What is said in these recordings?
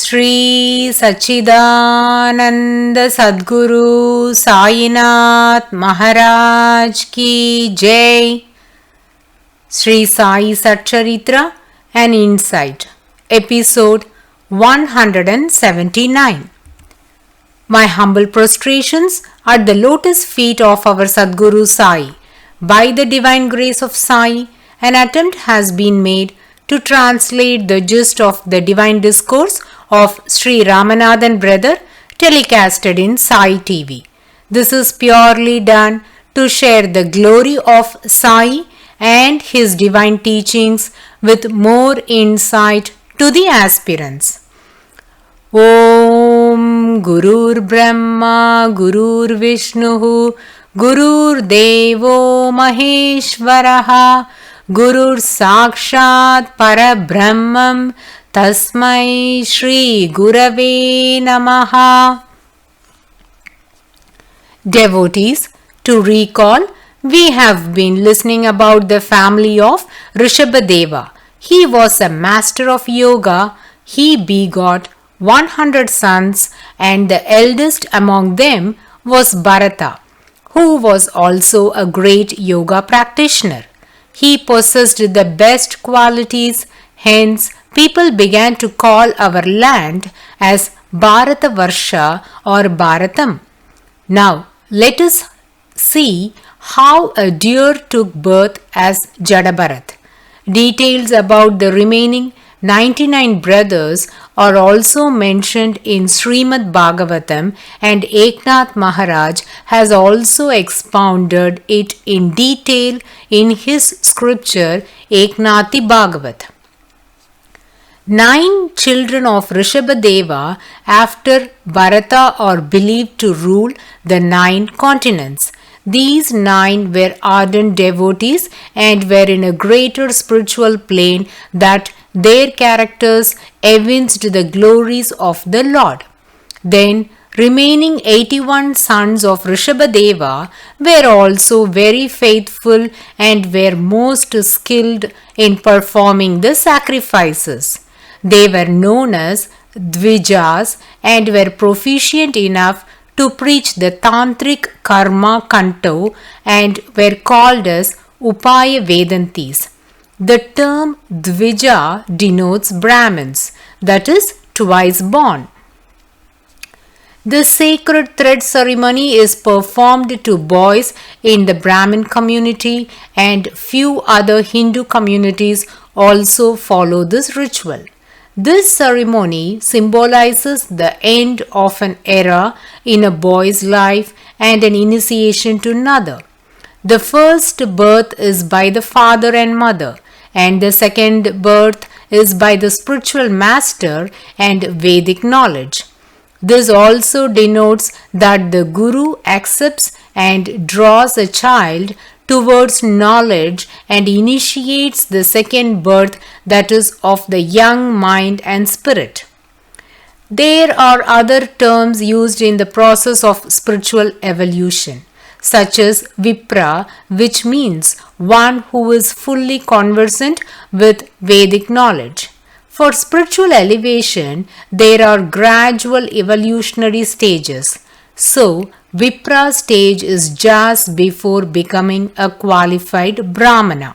Sri Sachidananda Sadguru Sainath Maharaj Ki Jai. Sri Sai SATCHARITRA, an Insight, Episode 179. My humble prostrations at the lotus feet of our Sadguru Sai. By the divine grace of Sai, an attempt has been made to translate the gist of the divine discourse of Sri Ramanathan brother telecasted in Sai TV. This is purely done to share the glory of Sai and his divine teachings with more insight to the aspirants. Om Gurur Brahma Gurur Vishnu Gurur Devo Maheshwaraha Gurur Sakshat Parabrahmam Tasmai Shri Gurave Namaha. Devotees, to recall, we have been listening about the family of Rishabhadeva. He was a master of yoga. He begot 100 sons, and the eldest among them was Bharata, who was also a great yoga practitioner. He possessed the best qualities, hence people began to call our land as Bharata Varsha or Bharatam. Now let us see how a deer took birth as Jadabharat. Details about the remaining 99 brothers are also mentioned in Srimad Bhagavatam, and Eknath Maharaj has also expounded it in detail in his scripture Eknathi Bhagavat. 9 children of Rishabhadeva after Bharata are believed to rule the 9 continents. These 9 were ardent devotees and were in a greater spiritual plane that their characters evinced the glories of the Lord. Then remaining 81 sons of Rishabhadeva were also very faithful and were most skilled in performing the sacrifices. They were known as Dvijas and were proficient enough to preach the Tantric Karma Kanto and were called as Upaya Vedantis. The term Dvija denotes Brahmins, that is, twice born. The sacred thread ceremony is performed to boys in the Brahmin community, and few other Hindu communities also follow this ritual. This ceremony symbolizes the end of an era in a boy's life and an initiation to another. The first birth is by the father and mother, and the second birth is by the spiritual master and Vedic knowledge. This also denotes that the Guru accepts and draws a child towards knowledge and initiates the second birth, that is of the young mind and spirit. There are other terms used in the process of spiritual evolution, such as Vipra, which means one who is fully conversant with Vedic knowledge. For spiritual elevation, there are gradual evolutionary stages. So, Vipra stage is just before becoming a qualified Brahmana.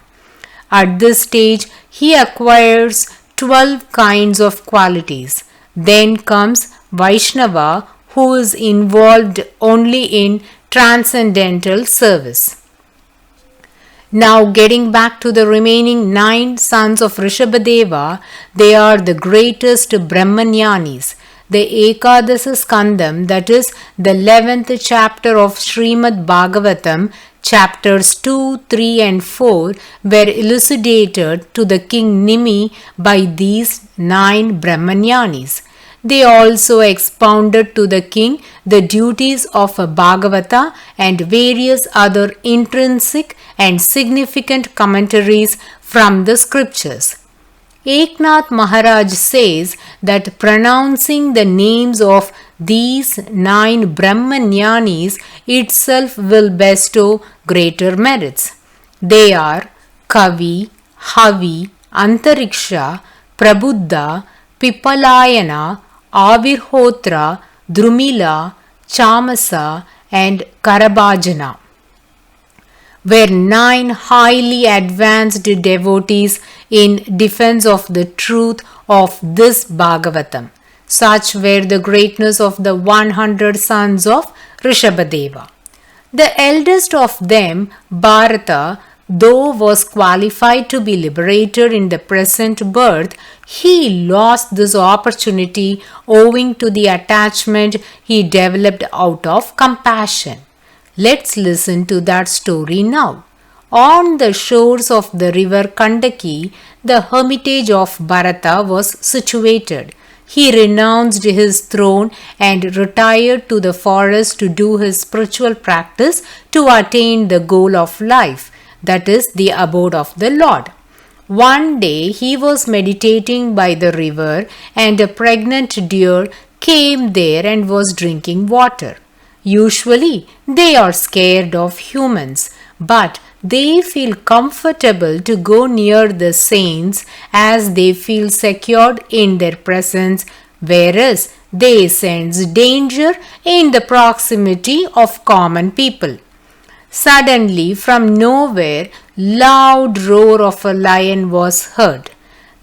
At this stage, he acquires 12 kinds of qualities. Then comes Vaishnava, who is involved only in transcendental service. Now getting back to the remaining 9 sons of Rishabhadeva, they are the greatest Brahmanyānis. The Ekadasa Skandam, that is the 11th chapter of Srimad Bhagavatam, chapters 2, 3 and 4 were elucidated to the king Nimi by these 9 Brahmanyānis. They also expounded to the king the duties of a Bhagavata and various other intrinsic and significant commentaries from the scriptures. Eknath Maharaj says that pronouncing the names of these 9 Brahmanyānis itself will bestow greater merits. They are Kavi, Havi, Antariksha, Prabuddha, Pipalayana, Avirhotra, Drumila, Chamasa, and Karabhajana were 9 highly advanced devotees in defense of the truth of this Bhagavatam. Such were the greatness of the 100 sons of Rishabhadeva. The eldest of them, Bharata, though was qualified to be liberated in the present birth, he lost this opportunity owing to the attachment he developed out of compassion. Let's listen to that story now. On the shores of the river Kandaki, the hermitage of Bharata was situated. He renounced his throne and retired to the forest to do his spiritual practice to attain the goal of life, that is, the abode of the Lord. One day he was meditating by the river, and a pregnant deer came there and was drinking water. Usually they are scared of humans, but they feel comfortable to go near the saints as they feel secured in their presence, whereas they sense danger in the proximity of common people. Suddenly, from nowhere, loud roar of a lion was heard.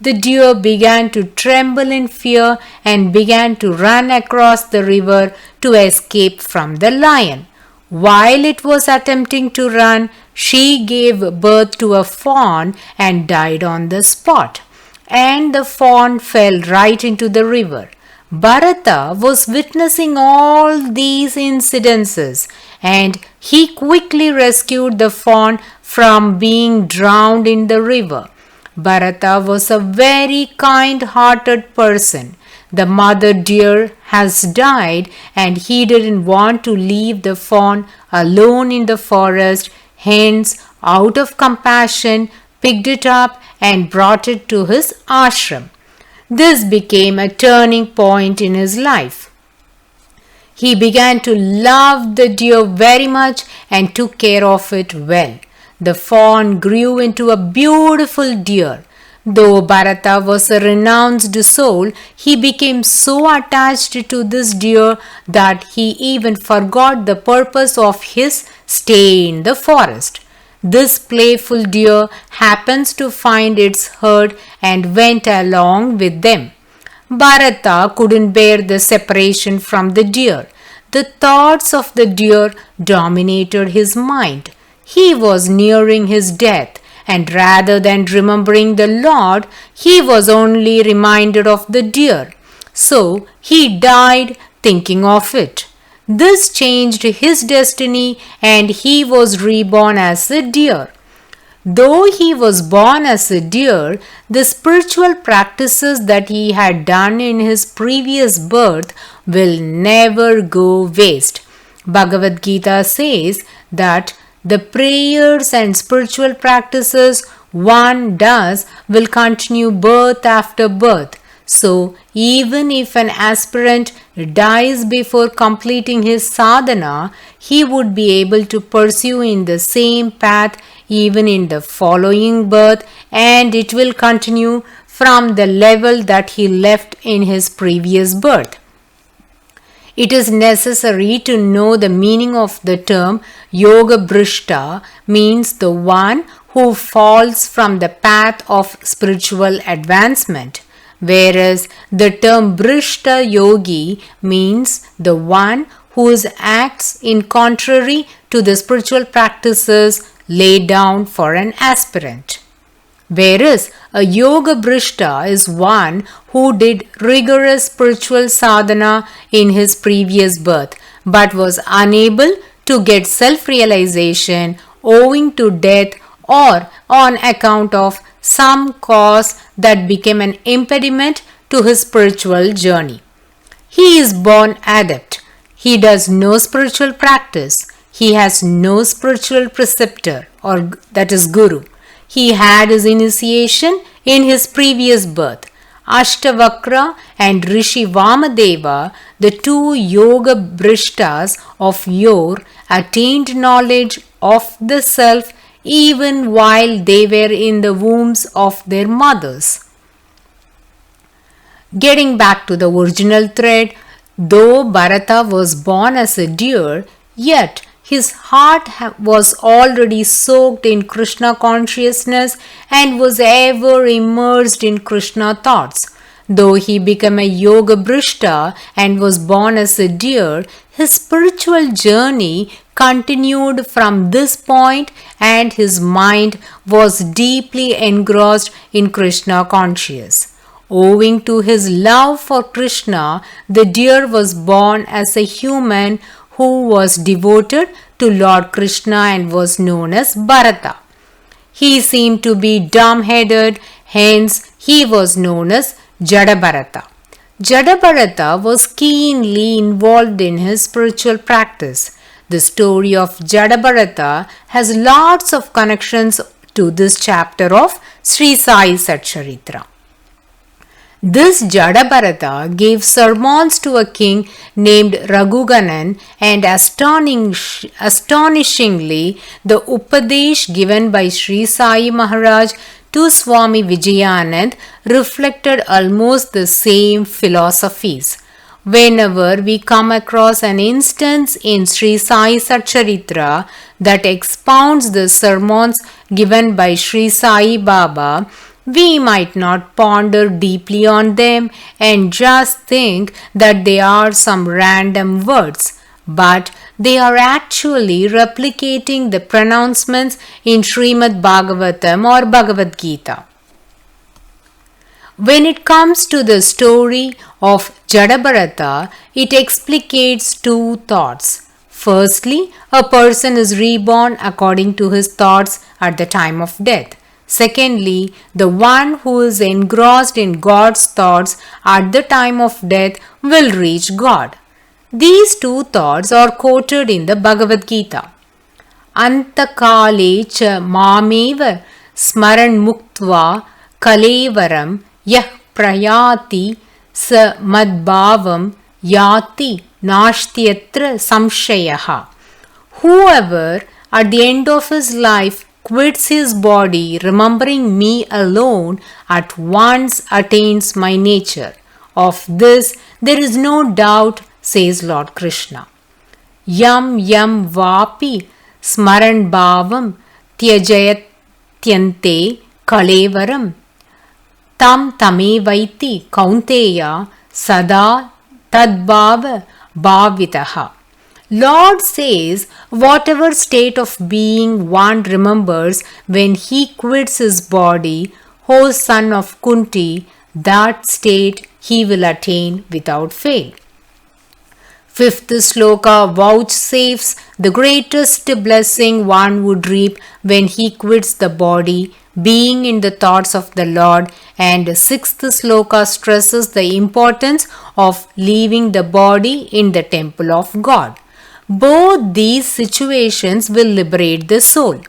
The deer began to tremble in fear and began to run across the river to escape from the lion. While it was attempting to run, she gave birth to a fawn and died on the spot, and the fawn fell right into the river. Bharata was witnessing all these incidences, and he quickly rescued the fawn from being drowned in the river. Bharata was a very kind-hearted person. The mother deer has died, and he didn't want to leave the fawn alone in the forest. Hence, out of compassion, picked it up and brought it to his ashram. This became a turning point in his life. He began to love the deer very much and took care of it well. The fawn grew into a beautiful deer. Though Bharata was a renounced soul, he became so attached to this deer that he even forgot the purpose of his stay in the forest. This playful deer happens to find its herd and went along with them. Bharata couldn't bear the separation from the deer. The thoughts of the deer dominated his mind. He was nearing his death, and rather than remembering the Lord, he was only reminded of the deer. So he died thinking of it. This changed his destiny, and he was reborn as a deer. Though he was born as a deer, the spiritual practices that he had done in his previous birth will never go waste. Bhagavad Gita says that the prayers and spiritual practices one does will continue birth after birth. So, even if an aspirant dies before completing his sadhana, he would be able to pursue in the same path even in the following birth, and it will continue from the level that he left in his previous birth. It is necessary to know the meaning of the term Yoga Bhrishta means the one who falls from the path of spiritual advancement, whereas the term Bhrishta Yogi means the one whose acts in contrary to the spiritual practices laid down for an aspirant. Whereas a Yoga Bhrishta is one who did rigorous spiritual sadhana in his previous birth but was unable to get self-realization owing to death or on account of some cause that became an impediment to his spiritual journey. He is born adept. He does no spiritual practice. He has no spiritual preceptor, or that is guru. He had his initiation in his previous birth. Ashtavakra and Rishi Vamadeva, the two Yoga Bhrishtas of yore, attained knowledge of the self even while they were in the wombs of their mothers. Getting back to the original thread, though Bharata was born as a deer, yet his heart was already soaked in Krishna consciousness and was ever immersed in Krishna thoughts. Though he became a yoga brishta and was born as a deer, his spiritual journey continued from this point and his mind was deeply engrossed in Krishna consciousness. Owing to his love for Krishna, the deer was born as a human who was devoted to Lord Krishna and was known as Bharata. He seemed to be dumb-headed, hence he was known as Jada-Bharata. Jada-Bharata was keenly involved in his spiritual practice. The story of Jada-Bharata has lots of connections to this chapter of Sri Sai SATCHARITRA. This Jada-Bharata gave sermons to a king named Raghuganan, and astonishingly, the Upadesh given by Sri Sai Maharaj to Swami Vijayanand reflected almost the same philosophies. Whenever we come across an instance in Sri Sai SATCHARITRA that expounds the sermons given by Sri Sai Baba, we might not ponder deeply on them and just think that they are some random words, but they are actually replicating the pronouncements in Srimad Bhagavatam or Bhagavad Gita. When it comes to the story of Jada-Bharata, it explicates two thoughts. Firstly, a person is reborn according to his thoughts at the time of death. Secondly, the one who is engrossed in God's thoughts at the time of death will reach God. These two thoughts are quoted in the Bhagavad Gita. Antakale cha mameva smaran muktva kalevaram yah prayati sa madbhavam yati nashtyatra samshayaha. Whoever at the end of his life quits his body, remembering me alone, at once attains my nature. Of this there is no doubt, says Lord Krishna. Yam yam vapi smaran bhavam tyajayatyante kalevaram tam tamevaiti kaunteya sada tadbhava bhavitaha. Lord says, whatever state of being one remembers when he quits his body, O son of Kunti, that state he will attain without fail. Fifth sloka vouchsafes the greatest blessing one would reap when he quits the body, being in the thoughts of the Lord, and sixth sloka stresses the importance of leaving the body in the temple of God. Both these situations will liberate the soul,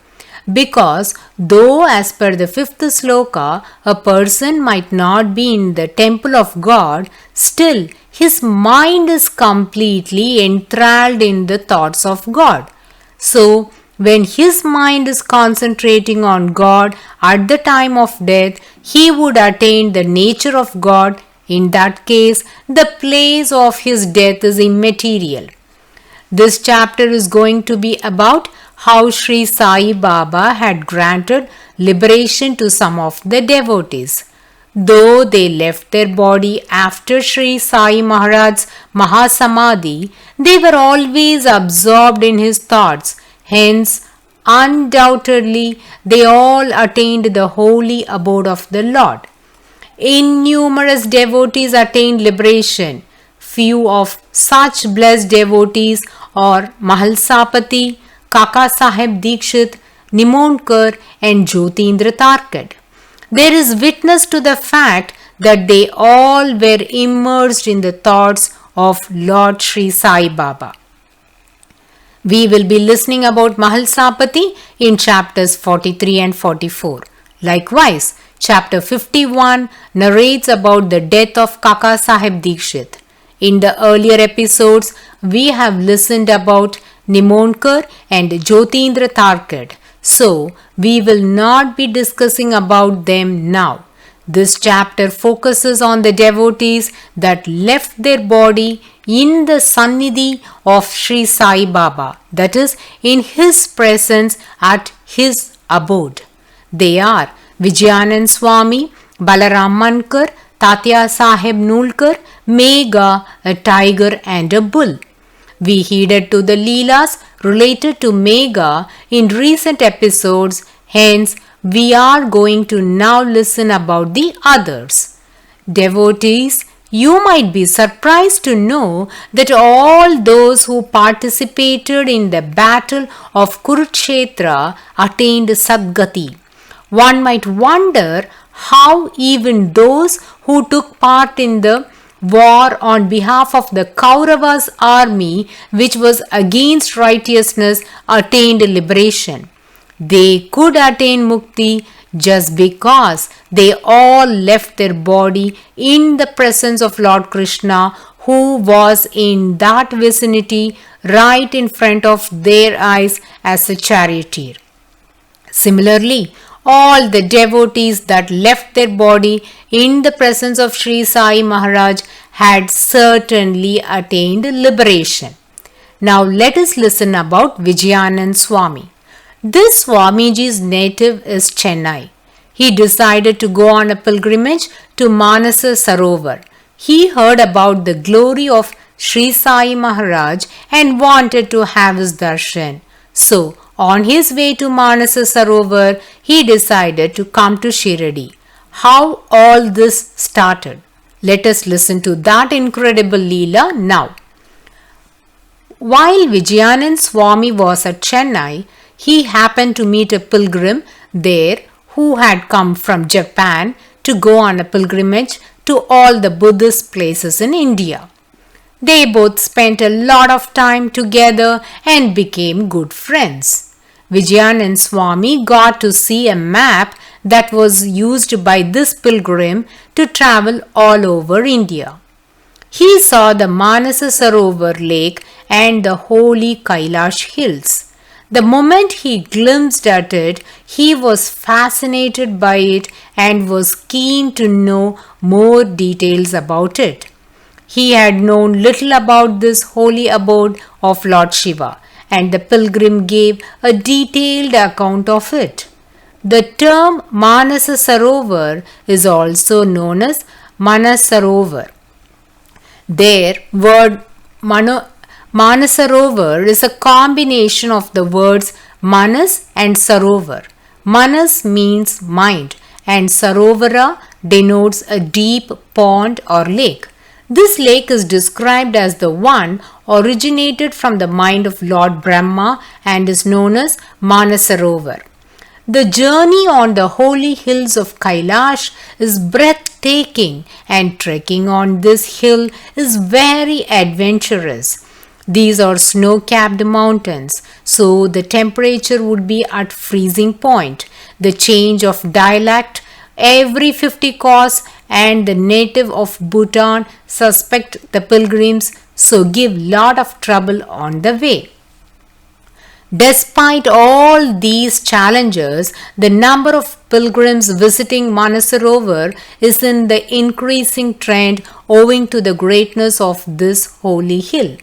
because though as per the fifth sloka a person might not be in the temple of God, still his mind is completely enthralled in the thoughts of God. So when his mind is concentrating on God at the time of death, he would attain the nature of God. In that case, the place of his death is immaterial. This chapter is going to be about how Sri Sai Baba had granted liberation to some of the devotees. Though they left their body after Sri Sai Maharaj's Mahasamadhi, they were always absorbed in his thoughts. Hence, undoubtedly, they all attained the holy abode of the Lord. Innumerous devotees attained liberation. Few of such blessed devotees are Mahalsapati, Kaka Sahib Dikshit, Nimondkar and Jyotindra Tarkad. There is witness to the fact that they all were immersed in the thoughts of Lord Sri Sai Baba. We will be listening about Mahalsapati in chapters 43 and 44. Likewise, chapter 51 narrates about the death of Kaka Sahib Dikshit. In the earlier episodes, we have listened about Nimondkar and Jyotindra Tarkad. So, we will not be discussing about them now. This chapter focuses on the devotees that left their body in the Sannidhi of Sri Sai Baba, that is, in his presence at his abode. They are Vijayanand Swami, Balaram Mankar, Tatya Sahib Nulkar, Megha, a tiger and a bull. We heeded to the Leelas related to Megha in recent episodes, hence we are going to now listen about the others. Devotees, you might be surprised to know that all those who participated in the battle of Kurukshetra attained Sadgati. One might wonder how even those who took part in the war on behalf of the Kauravas army, which was against righteousness, attained liberation. They could attain mukti just because they all left their body in the presence of Lord Krishna, who was in that vicinity right in front of their eyes as a charioteer. Similarly, all the devotees that left their body in the presence of Sri Sai Maharaj had certainly attained liberation. Now let us listen about Vijayanand Swami. This Swamiji's native is Chennai. He decided to go on a pilgrimage to Manasa Sarovar. He heard about the glory of Sri Sai Maharaj and wanted to have his darshan. So, on his way to Manasa Sarovar, he decided to come to Shirdi. How all this started? Let us listen to that incredible Leela now. While Vijayanand Swami was at Chennai, he happened to meet a pilgrim there who had come from Japan to go on a pilgrimage to all the Buddhist places in India. They both spent a lot of time together and became good friends. Vijayanand Swami got to see a map that was used by this pilgrim to travel all over India. He saw the Manasa Sarovar lake and the holy Kailash hills. The moment he glimpsed at it, he was fascinated by it and was keen to know more details about it. He had known little about this holy abode of Lord Shiva, and the pilgrim gave a detailed account of it. The term Manasa Sarovar is also known as Manasarovar. Their word Manasarovar is a combination of the words Manas and Sarovar. Manas means mind and Sarovara denotes a deep pond or lake. This lake is described as the one originated from the mind of Lord Brahma and is known as Manasarovar. The journey on the holy hills of Kailash is breathtaking and trekking on this hill is very adventurous. These are snow-capped mountains, so the temperature would be at freezing point. The change of dialect every 50 kos and the native of Bhutan suspect the pilgrims, so give lot of trouble on the way. Despite all these challenges, the number of pilgrims visiting Manasarovar is in the increasing trend owing to the greatness of this holy hill.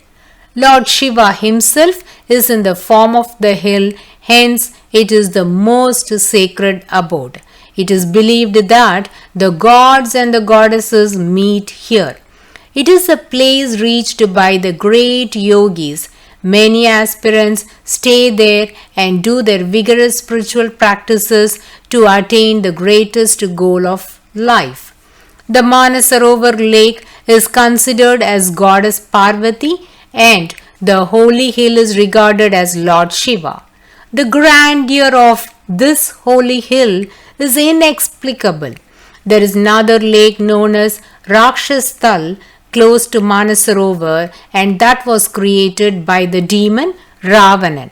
Lord Shiva himself is in the form of the hill, hence it is the most sacred abode. It is believed that the gods and the goddesses meet here. It is a place reached by the great yogis. Many aspirants stay there and do their vigorous spiritual practices to attain the greatest goal of life. The Manasarovar lake is considered as goddess Parvati and the holy hill is regarded as Lord Shiva. The grandeur of this holy hill is inexplicable. There is another lake known as Rakshasthal close to Manasarovar and that was created by the demon Ravanan.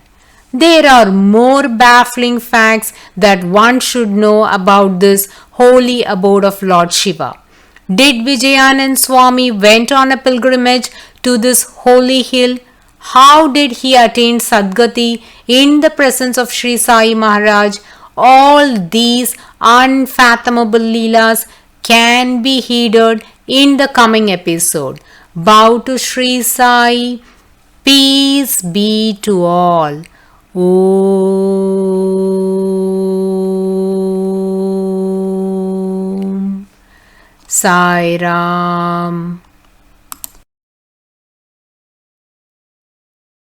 There are more baffling facts that one should know about this holy abode of Lord Shiva. Did Vijayanand Swami went on a pilgrimage to this holy hill? How did he attain Sadgati in the presence of Sri Sai Maharaj? All these unfathomable leelas can be heeded in the coming episode. Bow to Sri Sai. Peace be to all. Om Sai Ram.